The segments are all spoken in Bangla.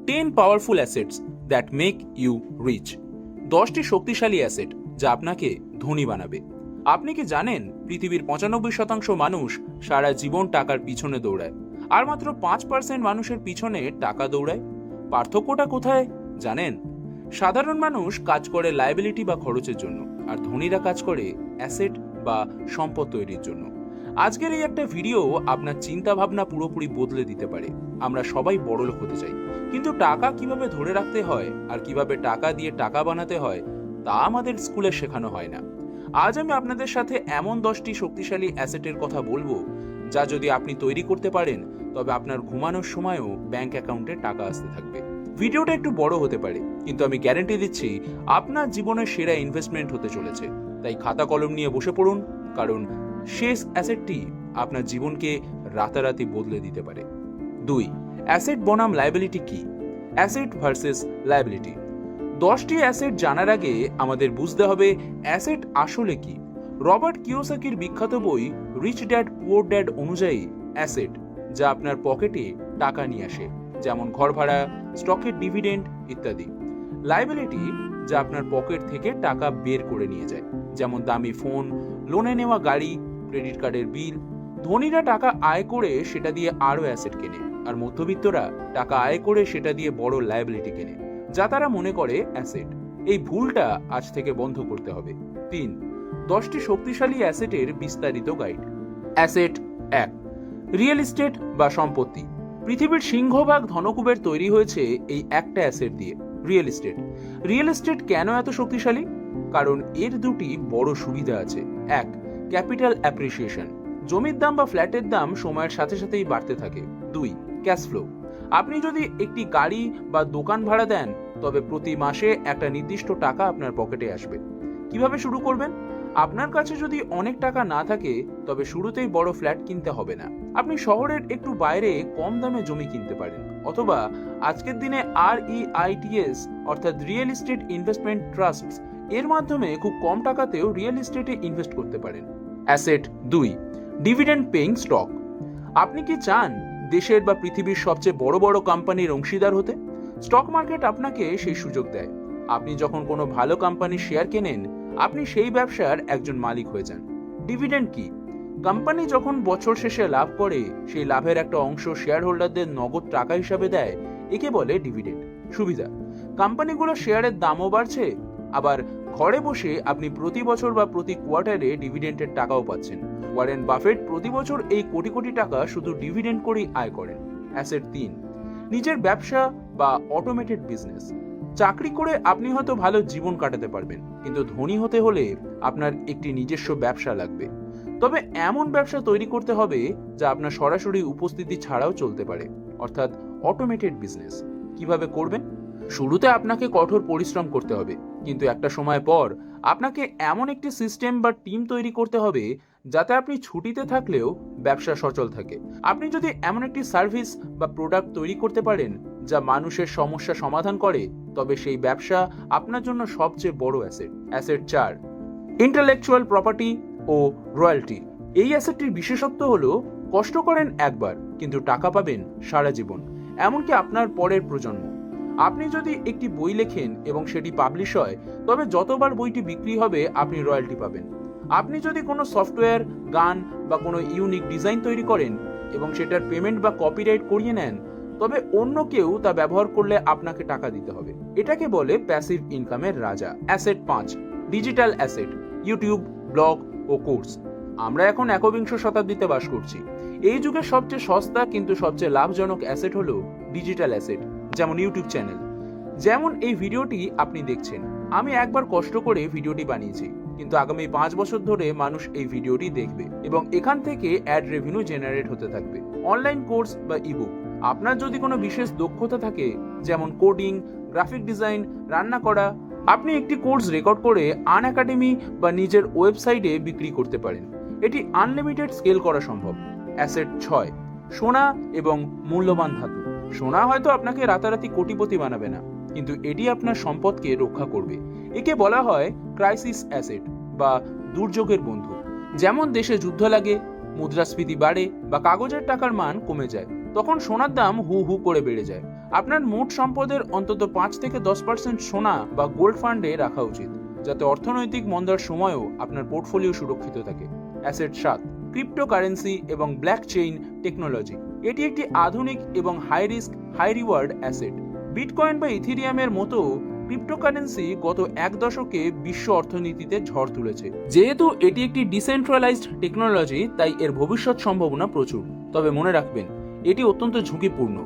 10 powerful assets that make you rich. 10টি শক্তিশালী অ্যাসেট যা আপনাকে ধনী বানাবে। আপনি কি জানেন পৃথিবীর 95% মানুষ সারা জীবন টাকার পিছনে দৌড়ায়, আর মাত্র 5% মানুষের পিছনে টাকা দৌড়ায়? পার্থক্যটা কোথায় জানেন? সাধারণ মানুষ কাজ করে লায়াবিলিটি বা খরচের জন্য, আর ধনীরা কাজ করে অ্যাসেট বা সম্পদ তৈরির জন্য। আজকের এই একটা ভিডিও আপনার চিন্তা ভাবনা পুরোপুরি বদলে দিতে পারে। আমরা সবাই বড়লোক হতে চাই, কিন্তু টাকা কিভাবে ধরে রাখতে হয় আর কিভাবে টাকা দিয়ে টাকা বানাতে হয় তা আমাদের স্কুলে শেখানো হয় না। আজ আমি আপনাদের সাথে এমন 10টি শক্তিশালী অ্যাসেটের কথা বলবো যা যদি আপনি তৈরি করতে পারেন তবে আপনার ঘুমানোর সময়ও ব্যাংক অ্যাকাউন্টে টাকা আসতে থাকবে। ভিডিওটা একটু বড় হতে পারে, কিন্তু আমি গ্যারান্টি দিচ্ছি আপনার জীবনের সেরা ইনভেস্টমেন্ট হতে চলেছে। তাই খাতা কলম নিয়ে বসে পড়ুন, কারণ শেষ অ্যাসেটটি আপনার জীবনকে রাতারাতি বদলে দিতে পারে। 2. অ্যাসেট বনাম লায়াবিলিটি কি? Asset versus liability. 10টি অ্যাসেট জানার আগে আমাদের বুঝতে হবে অ্যাসেট আসলে কি। রবার্ট কিওসাকির বিখ্যাত বই রিচ ড্যাড পুয়ার ড্যাড অনুযায়ী অ্যাসেট যা আপনার পকেটে টাকা নিয়ে আসে, যেমন ঘর ভাড়া, স্টকের ডিভিডেন্ড ইত্যাদি। লায়াবিলিটি যা আপনার পকেট থেকে টাকা বের করে নিয়ে যায়, যেমন দামি ফোন, লোনে নেওয়া গাড়ি, ক্রেডিট কার্ডের বিল। ধনীরা টাকা আয় করে সেটা দিয়ে আরো অ্যাসেট কেনে, আর মধ্যবিত্তরা টাকা আয় করে সেটা দিয়ে বড় লায়াবিলিটি কেনে, যা তারা মনে করে অ্যাসেট। এই ভুলটা আজ থেকে বন্ধ করতে হবে। 3. 10টি শক্তিশালী অ্যাসেটের বিস্তারিত গাইড। অ্যাসেট 1. রিয়েল এস্টেট বা সম্পত্তি। পৃথিবীর সিংহভাগ ধনকুবের তৈরি হয়েছে এই একটা অ্যাসেট দিয়ে, রিয়েল এস্টেট। রিয়েল এস্টেট কেন এত শক্তিশালী? কারণ এর দুটি বড় সুবিধা আছে। 1. Capital appreciation. জমির দাম বা ফ্ল্যাটের দাম সময়ের সাথে সাথেই বাড়তে থাকে। 2. Cash flow. আপনি যদি একটি গাড়ি বা দোকান ভাড়া দেন তবে প্রতি মাসে একটা নির্দিষ্ট টাকা আপনার পকেটে আসবে। কিভাবে শুরু করবেন? আপনার কাছে যদি অনেক টাকা না থাকে তবে শুরুতেই বড় ফ্ল্যাট কিনতে হবে না। আপনি শহরের একটু বাইরে কম দামে জমি কিনতে পারেন, অথবা আজকের দিনে REITs অর্থাৎ রিয়েল এস্টেট ইনভেস্টমেন্ট ট্রাস্ট এর মাধ্যমে খুব কম টাকাতেও রিয়েল এস্টেটে ইনভেস্ট করতে পারেন। অ্যাসেট 2. Dividend paying stock. আপনি কি চান দেশের বা পৃথিবীর সবচেয়ে বড় বড় কোম্পানির অংশীদার হতে? স্টক মার্কেট আপনাকে সেই সুযোগ দেয়। আপনি যখন কোনো ভালো কোম্পানির শেয়ার কেনেন, আপনি সেই ব্যবসার একজন মালিক হয়ে যান। ডিভিডেন্ড কি? কোম্পানি যখন বছর শেষে লাভ করে সেই লাভের একটা অংশ শেয়ার হোল্ডারদের নগদ টাকা হিসাবে দেয়, একে বলে ডিভিডেন্ড। সুবিধা: কোম্পানিগুলো শেয়ারের দামও বাড়ছে, আবার ঘরে বসে আপনি প্রতি বছর বা প্রতি কোয়ার্টারে ডিভিডেন্ডের টাকাও পাচ্ছেন। ওয়ারেন বাফেট প্রতি বছর এই কোটি কোটি টাকা শুধু ডিভিডেন্ড করেই আয় করেন। অ্যাসেট 3. নিজের ব্যবসা বা অটোমেটেড বিজনেস। চাকরি করে আপনি হয়তো ভালো জীবন কাটাতে পারবেন, কিন্তু ধনী হতে হলে আপনার একটি নিজস্ব ব্যবসা লাগবে। তবে এমন ব্যবসা তৈরি করতে হবে যা আপনার সরাসরি উপস্থিতি ছাড়াও চলতে পারে, অর্থাৎ অটোমেটেড বিজনেস। কিভাবে করবেন? শুরুতে আপনাকে কঠোর পরিশ্রম করতে হবে, কিন্তু একটা সময় পর আপনাকে এমন একটি সিস্টেম বা টিম তৈরি করতে হবে যাতে আপনি ছুটিতে থাকলেও ব্যবসা সচল থাকে। আপনি যদি এমন একটি সার্ভিস বা প্রোডাক্ট তৈরি করতে পারেন যা মানুষের সমস্যা সমাধান করে, তবে সেই ব্যবসা আপনার জন্য সবচেয়ে বড় অ্যাসেট। অ্যাসেট 4. ইন্টেলেকচুয়াল প্রপার্টি ও রয়্যালটি। এই অ্যাসেটটির বিশেষত্ব হলো কষ্ট করেন একবার, কিন্তু টাকা পাবেন সারা জীবন, এমনকি আপনার পরের প্রজন্ম। আপনি যদি একটি বই লেখেন এবং সেটি পাবলিশ হয়, তবে যতবার বইটি বিক্রি হবে আপনি রয়্যালটি পাবেন। আপনি যদি কোনো সফটওয়্যার, গান বা কোনো ইউনিক ডিজাইন তৈরি করেন এবং সেটার পেমেন্ট বা কপিরাইট করিয়ে নেন, তবে অন্য কেউ তা ব্যবহার করলে আপনাকে টাকা দিতে হবে। এটাকে বলে প্যাসিভ ইনকামের রাজা। Asset 5. Digital asset. YouTube, blog ও কোর্স। আমরা এখন 21শ শতাব্দীতে বাস করছি। এই যুগের সবচেয়ে সস্তা কিন্তু সবচেয়ে লাভজনক অ্যাসেট হলো ডিজিটাল অ্যাসেট, যেমন ইউটিউব চ্যানেল। যেমন এই ভিডিওটি আপনি দেখছেন, আমি একবার কষ্ট করে ভিডিওটি বানিয়েছি, কিন্তু আগামী 5 বছর ধরে মানুষ এই ভিডিওটি দেখবে এবং এখান থেকে অ্যাড রেভিনিউ জেনারেট হতে থাকবে। অনলাইন কোর্স বা ইবুক। আপনার যদি কোনো বিশেষ দক্ষতা থাকে, যেমন কোডিং, গ্রাফিক ডিজাইন, রান্না করা, আপনি একটি কোর্স রেকর্ড করে আনএকাডেমি বা নিজের ওয়েবসাইটে বিক্রি করতে পারেন। এটি আনলিমিটেড স্কেল করা সম্ভব। অ্যাসেট 6. সোনা এবং মূল্যবান ধাতু। সোনা হয়তো আপনাকে রাতারাতি কোটিপতি বানাবে না, কিন্তু এটি আপনার সম্পদকে রক্ষা করবে। একে বলা হয় ক্রাইসিস অ্যাসেট বা দুর্যোগের বন্ধু। যেমন দেশে যুদ্ধ লাগে, মুদ্রাস্ফীতি বাড়ে বা কাগজের টাকার মান কমে যায়, তখন সোনার দাম হু হু করে বেড়ে যায়। আপনার মোট সম্পদের অন্তত 5 থেকে 10% সোনা বা গোল্ড ফান্ডে রাখা উচিত, যাতে অর্থনৈতিক মন্দার সময়ও আপনার পোর্টফোলিও সুরক্ষিত থাকে। অ্যাসেট 7, ক্রিপ্টোকারেন্সি এবং ব্লকচেইন টেকনোলজি। এটি একটি আধুনিক এবং high risk high reward asset. Bitcoin বা ইথেরিয়ামের মতো ক্রিপ্টোকারেন্সি গত এক দশকে বিশ্ব অর্থনীতিতে ঝড় তুলেছে। যেহেতু এটি একটি ডিসেন্ট্রালাইজড টেকনোলজি, তাই এর ভবিষ্যৎ সম্ভাবনা প্রচুর। তবে মনে রাখবেন, এটি অত্যন্ত ঝুঁকিপূর্ণ।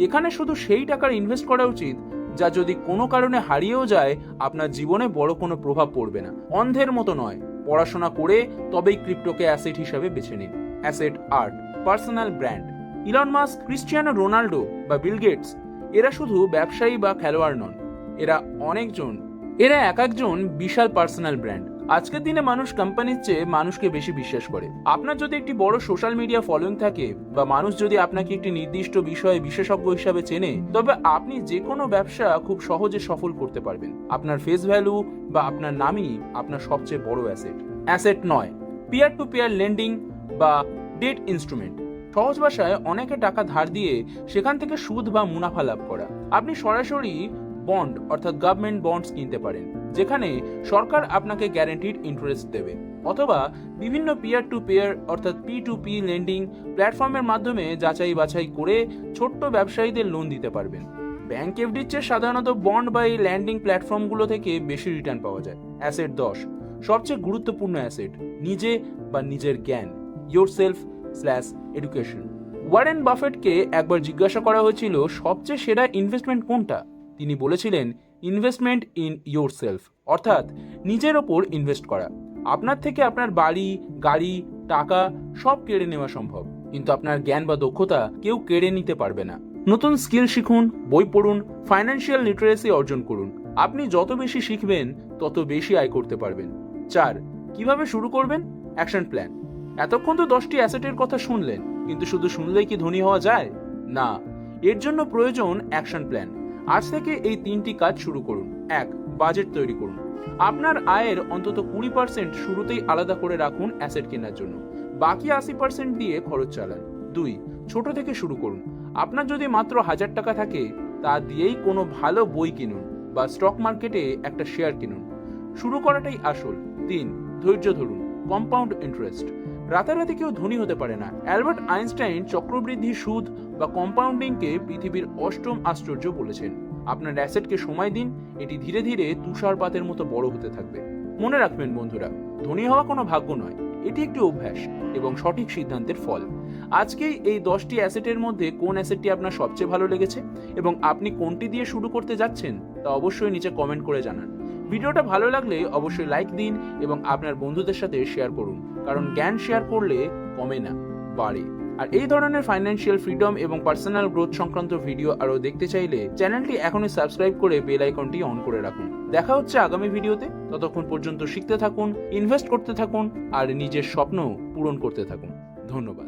এখানে শুধু সেই টাকার ইনভেস্ট করা উচিত যা যদি কোনো কারণে হারিয়েও যায়, আপনার জীবনে বড় কোনো প্রভাব পড়বে না। অন্ধের মতো নয়, পড়াশোনা করে তবেই ক্রিপ্টোকে অ্যাসেট হিসাবে বেছে নিন। Asset 8, personal brand. Elon Musk, Cristiano Ronaldo বা বিল গেটস এরা শুধু ব্যবসায়ী বা খেলোয়াড় নন, এরা এক একজন বিশাল পার্সোনাল ব্র্যান্ড। আজকের দিনে মানুষ কোম্পানির চেয়ে মানুষকে বেশি বিশ্বাস করে। আপনার যদি একটি বড় সোশ্যাল মিডিয়া ফলোইং থাকে বা মানুষ যদি আপনাকে একটি নির্দিষ্ট বিষয়ে বিশেষজ্ঞ হিসাবে চেনে, তবে আপনি যে কোনো ব্যবসা খুব সহজে সফল করতে পারবেন। আপনার ফেস ভ্যালু বা আপনার নামই আপনার সবচেয়ে বড় asset. Asset 9, peer to peer lending বা ডেট ইনস্ট্রুমেন্ট। সহজ ভাষায় অনেকে টাকা ধার দিয়ে সেখান থেকে সুদ বা মুনাফা লাভ করা। আপনি সরাসরি বন্ড অর্থাৎ গভর্নমেন্ট বন্ডস কিনতে পারেন, যেখানে সরকার আপনাকে গ্যারান্টিড ইন্টারেস্ট দেবে, অথবা বিভিন্ন পিয়ার টু পিয়ার অর্থাৎ P2P লেন্ডিং প্ল্যাটফর্মের মাধ্যমে যাচাই বাছাই করে ছোট্ট ব্যবসায়ীদের লোন দিতে পারবেন। ব্যাংক এফডির চেয়ে সাধারণত বন্ড বা এই ল্যান্ডিং প্ল্যাটফর্মগুলো থেকে বেশি রিটার্ন পাওয়া যায়। অ্যাসেট 10, সবচেয়ে গুরুত্বপূর্ণ অ্যাসেট, নিজে বা নিজের জ্ঞান, yourself/education। ওয়ারেন বাফেটকে একবার জিজ্ঞাসা করা হয়েছিল সবচেয়ে সেরা ইনভেস্টমেন্ট কোনটা। তিনি বলেছিলেন, ইনভেস্টমেন্ট ইন ইয়োরসেলফ, অর্থাৎ নিজের ওপর ইনভেস্ট করা। আপনার থেকে আপনার বাড়ি, গাড়ি, টাকা সব কেড়ে নেওয়া সম্ভব, কিন্তু আপনার জ্ঞান বা দক্ষতা কেউ কেড়ে নিতে পারবে না। নতুন স্কিল শিখুন, বই পড়ুন, ফাইন্যান্সিয়াল লিটারেসি অর্জন করুন। আপনি যত বেশি শিখবেন তত বেশি আয় করতে পারবেন। 4, কিভাবে শুরু করবেন? Action plan. এতক্ষণ তো 10টি অ্যাসেটের কথা শুনলেন, কিন্তু শুধু শুনলেই কি ধনী হওয়া যায়? না, এর জন্য প্রয়োজন অ্যাকশন প্ল্যান। আজ থেকে এই 3টি কাজ শুরু করুন। 1, বাজেট তৈরি করুন। আপনার আয়ের অন্তত 20% শুরুতেই আলাদা করে রাখুন অ্যাসেট কেনার জন্য, বাকি 80% দিয়ে খরচ চালান। 2, ছোট থেকে শুরু করুন। আপনার যদি মাত্র 1000 টাকা থাকে, তা দিয়েই কোনো ভালো বই কিনুন বা স্টক মার্কেটে একটা শেয়ার কিনুন। শুরু করাটাই আসল। 3, ধৈর্য ধরুন, কম্পাউন্ড ইন্টারেস্ট। রাতারাতি কেউ ধনী হতে পারে না। অ্যালবার্ট আইনস্টাইন চক্রবৃদ্ধি সুদ বা কম্পাউন্ডিংকে পৃথিবীর 8ম আশ্চর্য বলেছেন। আপনার অ্যাসেটকে সময় দিন, এটি ধীরে ধীরে তুষারপাতের মতো বড় হতে থাকবে। মনে রাখবেন বন্ধুরা, ধনী হওয়া কোনো ভাগ্য নয়, এটি একটি অভ্যাস এবং সঠিক সিদ্ধান্তের ফল। আজকেই এই 10টি অ্যাসেটের মধ্যে কোন অ্যাসেটটি আপনার সবচেয়ে ভালো লেগেছে এবং আপনি কোনটি দিয়ে শুরু করতে যাচ্ছেন তা অবশ্যই নিচে কমেন্ট করে জানান। ভিডিওটা ভালো লাগলে অবশ্যই লাইক দিন এবং আপনার বন্ধুদের সাথে শেয়ার করুন, কারণ জ্ঞান শেয়ার করলে কমে না, বাড়ে। আর এই ধরনের ফাইন্যান্সিয়াল ফ্রিডম এবং পার্সোনাল গ্রোথ সংক্রান্ত ভিডিও আরও দেখতে চাইলে চ্যানেলটি এখনই সাবস্ক্রাইব করে বেল আইকনটি অন করে রাখুন। দেখা হচ্ছে আগামী ভিডিওতে। ততক্ষণ পর্যন্ত শিখতে থাকুন, ইনভেস্ট করতে থাকুন আর নিজের স্বপ্ন পূরণ করতে থাকুন। ধন্যবাদ।